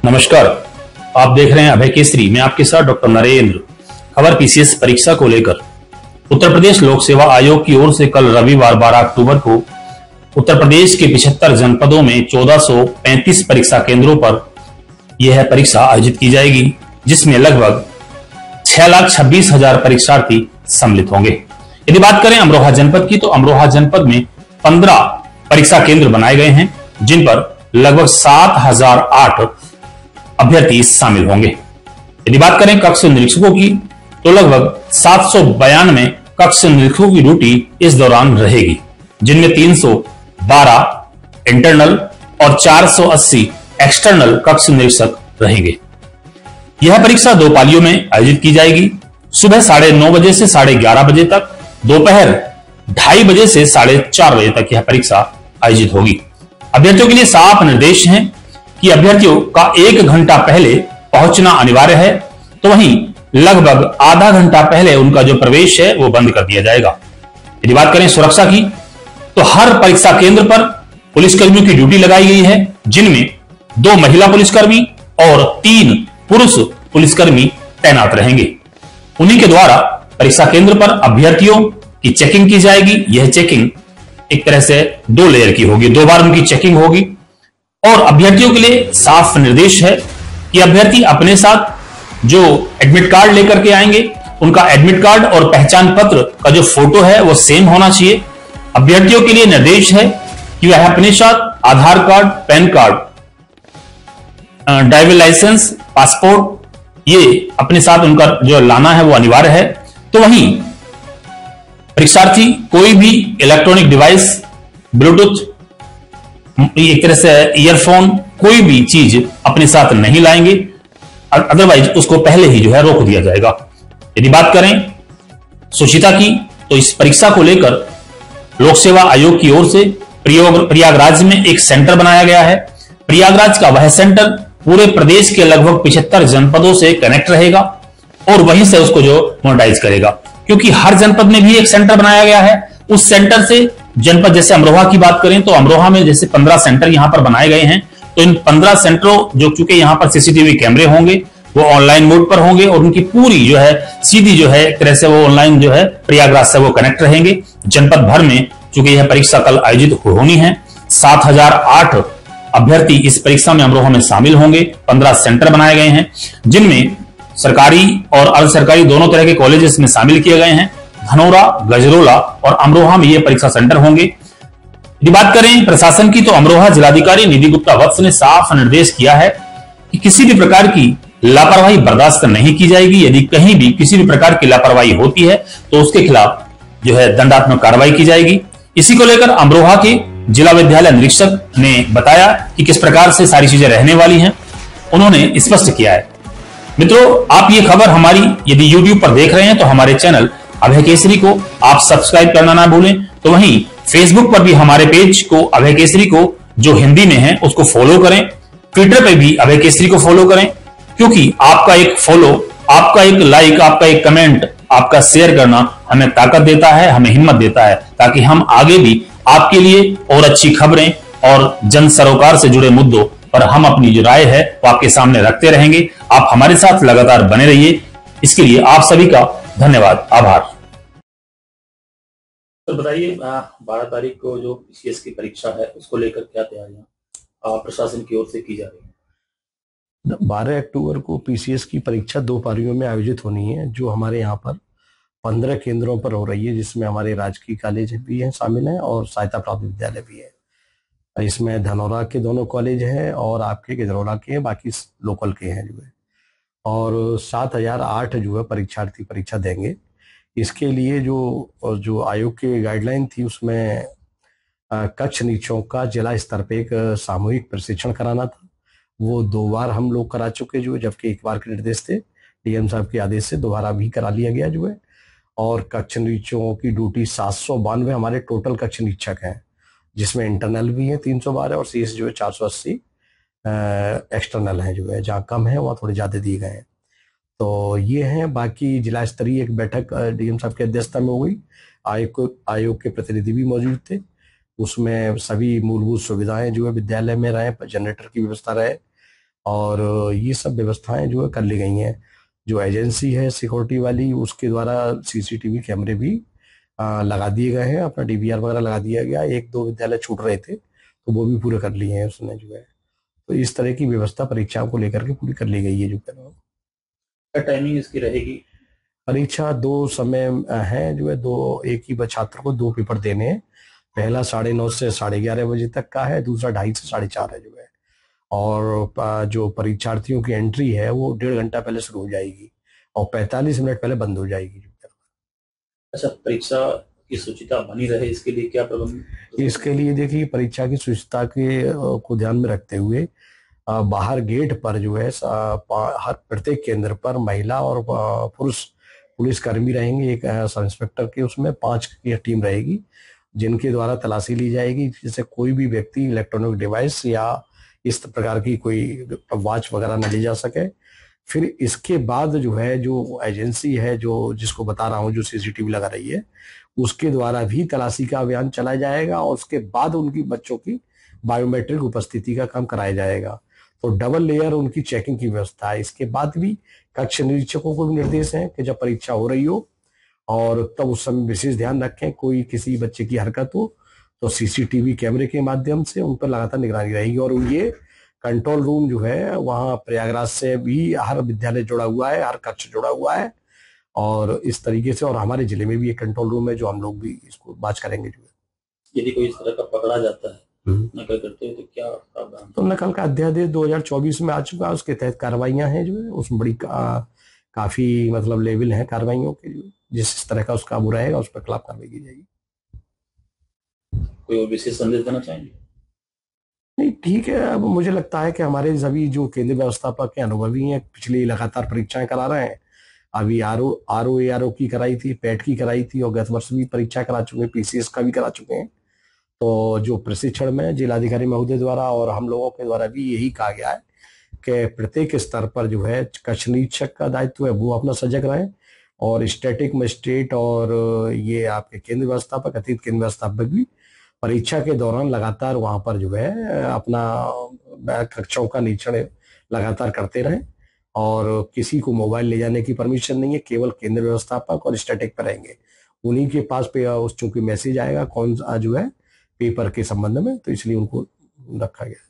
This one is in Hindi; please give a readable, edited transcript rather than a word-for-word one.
नमस्कार। आप देख रहे हैं अभय केसरी। मैं आपके साथ डॉक्टर नरेंद्र। खबर पीसीएस परीक्षा को लेकर उत्तर प्रदेश लोक सेवा आयोग की ओर से कल रविवार 12 अक्टूबर को उत्तर प्रदेश के 75 जनपदों में 1435 परीक्षा केंद्रों पर यह परीक्षा आयोजित की जाएगी, जिसमें लगभग 6,26,000 परीक्षार्थी सम्मिलित होंगे। यदि बात करें अमरोहा जनपद की, तो अमरोहा जनपद में 15 परीक्षा केंद्र बनाए गए हैं, जिन पर लगभग 7,008 अभ्यर्थी शामिल होंगे। यदि बात करें कक्ष निरीक्षकों की, तो लगभग 792 कक्ष निरीक्षकों की ड्यूटी इस दौरान रहेगी, जिनमें 312 इंटरनल और 480 एक्सटर्नल कक्ष निरीक्षक रहेंगे। यह परीक्षा 2 पालियों में आयोजित की जाएगी। सुबह 9:30 बजे से 11:30 बजे तक, दोपहर 2:30 बजे से 4:30 बजे तक यह परीक्षा आयोजित होगी। अभ्यर्थियों के लिए साफ निर्देश हैं कि अभ्यर्थियों का 1 घंटा पहले पहुंचना अनिवार्य है, तो वहीं लगभग आधा घंटा पहले उनका जो प्रवेश है वो बंद कर दिया जाएगा। यदि बात करें सुरक्षा की, तो हर परीक्षा केंद्र पर पुलिसकर्मियों की ड्यूटी लगाई गई है, जिनमें 2 महिला पुलिसकर्मी और 3 पुरुष पुलिसकर्मी तैनात रहेंगे। उन्हीं के द्वारा परीक्षा केंद्र पर अभ्यर्थियों की चेकिंग की जाएगी। यह चेकिंग एक तरह से 2 लेयर की होगी, 2 बार उनकी चेकिंग होगी। और अभ्यर्थियों के लिए साफ निर्देश है कि अभ्यर्थी अपने साथ जो एडमिट कार्ड लेकर के आएंगे, उनका एडमिट कार्ड और पहचान पत्र का जो फोटो है वो सेम होना चाहिए। अभ्यर्थियों के लिए निर्देश है कि वह अपने साथ Aadhaar card, PAN card, driving licence, passport, ये अपने साथ उनका जो लाना है वो अनिवार्य है। तो वहीं परीक्षार्थी कोई भी इलेक्ट्रॉनिक डिवाइस, ब्लूटूथ, एक तरह से ईयरफोन, कोई भी चीज अपने साथ नहीं लाएंगे, अदरवाइज उसको पहले ही जो है रोक दिया जाएगा। यदि बात करें सुचिता की, तो इस परीक्षा को लेकर लोक सेवा आयोग की ओर से प्रयागराज में एक सेंटर बनाया गया है। प्रयागराज का वह सेंटर पूरे प्रदेश के लगभग 75 जनपदों से कनेक्ट रहेगा और वहीं से उसको जो मॉनिटाइज करेगा, क्योंकि हर जनपद में भी एक सेंटर बनाया गया है। उस सेंटर से जनपद, जैसे अमरोहा की बात करें तो अमरोहा में जैसे 15 सेंटर यहां पर बनाए गए हैं, तो इन 15 सेंटरों, जो चूंकि यहां पर सीसीटीवी कैमरे होंगे, वो ऑनलाइन मोड पर होंगे और उनकी पूरी जो है सीधी जो है एक तरह से वो ऑनलाइन जो है प्रयागराज से वो कनेक्ट रहेंगे। जनपद भर में चूंकि यह परीक्षा कल आयोजित होनी है, 7,008 अभ्यर्थी इस परीक्षा में अमरोहा में शामिल होंगे। 15 सेंटर बनाए गए हैं, जिनमें सरकारी और अर्ध सरकारी दोनों तरह के कॉलेज इसमें शामिल किए गए हैं। धनोरा, गजरोला और अमरोहा में ये परीक्षा सेंटर होंगे। यदि बात करें प्रशासन की, तो अमरोहा जिलाधिकारी निधि गुप्ता वत्स ने साफ निर्देश किया है कि किसी भी प्रकार की लापरवाही बर्दाश्त नहीं की जाएगी। यदि कहीं भी किसी भी प्रकार की लापरवाही होती है तो उसके खिलाफ जो है दंडात्मक कार्रवाई की जाएगी। इसी को लेकर अमरोहा के जिला विद्यालय निरीक्षक ने बताया कि किस प्रकार से सारी चीजें रहने वाली हैं, उन्होंने स्पष्ट किया है। मित्रों, आप ये खबर हमारी यदि YouTube पर देख रहे हैं तो हमारे चैनल अभय केसरी को आप सब्सक्राइब करना ना भूलें। तो वहीं फेसबुक पर भी हमारे पेज को अभय केसरी को जो हिंदी में है उसको फॉलो करें। ट्विटर पे भी अभय केसरी को फॉलो करें, क्योंकि आपका एक फॉलो, आपका एक लाइक, आपका एक कमेंट, आपका शेयर करना हमें ताकत देता है, हमें हिम्मत देता है, ताकि हम आगे भी आपके लिए और अच्छी खबरें और जन सरोकार से जुड़े मुद्दों पर हम अपनी जो राय है वो आपके सामने रखते रहेंगे। आप हमारे साथ लगातार बने रहिए। इसके लिए आप सभी का धन्यवाद, आभार। तो बताइए, 12 तारीख को जो पीसीएस की परीक्षा है उसको लेकर क्या तैयारियां प्रशासन की ओर से की जा रही है? 12 अक्टूबर को पीसीएस की परीक्षा 2 पारियों में आयोजित होनी है, जो हमारे यहाँ पर 15 केंद्रों पर हो रही है, जिसमें हमारे राजकीय कॉलेज भी हैं शामिल हैं और सहायता प्राप्त विद्यालय भी है। इसमें धनौरा के दोनों कॉलेज हैं और आपके गजरौला के हैं, बाकी लोकल के हैं जो है। और 7,008 जो है परीक्षार्थी परीक्षा देंगे। इसके लिए जो आयोग की गाइडलाइन थी उसमें कक्ष निरीक्षकों का जिला स्तर पे एक सामूहिक प्रशिक्षण कराना था। वो 2 बार हम लोग करा चुके जो है, जबकि 1 बार के निर्देश थे डीएम साहब के आदेश से, दोबारा भी करा लिया गया जो है। और कक्ष निरीक्षकों की ड्यूटी 792 हमारे टोटल कक्ष निरीक्षक हैं, जिसमें इंटरनल भी है 312 और सीएस जो है 480 एक्सटर्नल है जो है। जहाँ कम है वहाँ थोड़े ज्यादा दिए गए हैं। तो ये हैं। बाकी जिला स्तरीय एक बैठक डीएम साहब की अध्यक्षता में हो गई। आयोग के प्रतिनिधि भी मौजूद थे। उसमें सभी मूलभूत सुविधाएं जो है विद्यालय में रहे, जनरेटर की व्यवस्था रहे और ये सब व्यवस्थाएं जो है कर ली गई हैं। जो एजेंसी है सिक्योरिटी वाली, उसके द्वारा सीसीटीवी कैमरे भी लगा दिए गए हैं, अपना डीवीआर वगैरह लगा दिया गया। एक दो विद्यालय छूट रहे थे तो वो भी पूरे कर लिए हैं उसने जो है। तो इस तरह की व्यवस्था परीक्षाओं को लेकर के पूरी कर ली गई है जो कह रहा हूँ। क्या टाइमिंग इसकी रहेगी? परीक्षा दो समय है जो है, दो एक ही छात्र को दो पेपर देने हैं। पहला 9:30 से 11:30 बजे तक का है, दूसरा 2:30 से 4:30 है जो है। और जो परीक्षार्थियों की एंट्री है वो 1.5 घंटा पहले शुरू हो जाएगी और 45 मिनट पहले बंद हो जाएगी। अच्छा, परीक्षा की शुचिता बनी रहे इसके लिए क्या प्रबंध? इसके लिए देखिए, परीक्षा की शुचिता के को ध्यान में रखते हुए बाहर गेट पर जो है हर प्रत्येक केंद्र पर महिला और पुरुष पुलिसकर्मी रहेंगे। एक सब इंस्पेक्टर के उसमें 5 की टीम रहेगी जिनके द्वारा तलाशी ली जाएगी, जिससे कोई भी व्यक्ति इलेक्ट्रॉनिक डिवाइस या इस प्रकार की कोई वॉच वगैरह न ले जा सके। फिर इसके बाद जो है, जो एजेंसी है जो जिसको बता रहा हूँ जो सीसीटीवी लगा रही है, उसके द्वारा भी तलाशी का अभियान चलाया जाएगा और उसके बाद उनकी बच्चों की बायोमेट्रिक उपस्थिति का काम कराया जाएगा। तो डबल लेयर उनकी चेकिंग की व्यवस्था है। इसके बाद भी कक्ष निरीक्षकों को भी निर्देश है कि जब परीक्षा हो रही हो और तब उस समय विशेष ध्यान रखें, कोई किसी बच्चे की हरकत हो तो सीसीटीवी कैमरे के माध्यम से उन पर लगातार निगरानी रहेगी। और ये कंट्रोल रूम जो है वहाँ प्रयागराज से भी हर विद्यालय जुड़ा हुआ है, हर कक्ष जुड़ा हुआ है और इस तरीके से। और हमारे जिले में भी एक कंट्रोल रूम है जो हम लोग भी इसको बात करेंगे जो है। यदि कोई इस तरह का पकड़ा जाता है नकल करते हैं तो क्या प्रावधान? तो नकल का अध्यादेश 2024 में आ चुका है, उसके तहत कार्रवाइयां हैं जो है, उसमें बड़ी काफी मतलब लेवल है कार्रवाइयों के, जो जिस तरह का उसका वो रहेगा उस पर खिलाफ कार्रवाई की जाएगी। कोई और विशेष संदेश देना चाहेंगे? नहीं, ठीक है। अब मुझे लगता है कि हमारे सभी जो केंद्रीय व्यवस्थापक के अनुभवी हैं, पिछली लगातार परीक्षाएं करा रहे हैं। अभी आरओ की कराई थी, पैट की कराई थी और गत वर्ष भी परीक्षा करा चुके हैं, पीसीएस का भी करा चुके हैं। तो जो प्रशिक्षण में जिलाधिकारी महोदय द्वारा और हम लोगों के द्वारा भी यही कहा गया है कि प्रत्येक स्तर पर जो है कक्ष निरीक्षक का दायित्व है वो अपना सजग रहे और स्टैटिक मजिस्ट्रेट और ये आपके केंद्र व्यवस्थापक, अतिरिक्त केंद्र व्यवस्थापक भी परीक्षा के दौरान लगातार वहां पर जो है अपना कक्षाओं का निरीक्षण लगातार करते रहें। और किसी को मोबाइल ले जाने की परमिशन नहीं है, केवल केंद्र व्यवस्थापक और स्टैटिक पर रहेंगे। उन्हीं के पास पे उस चूंकि मैसेज आएगा कौन जो है पेपर के संबंध में, तो इसलिए उनको रखा गया।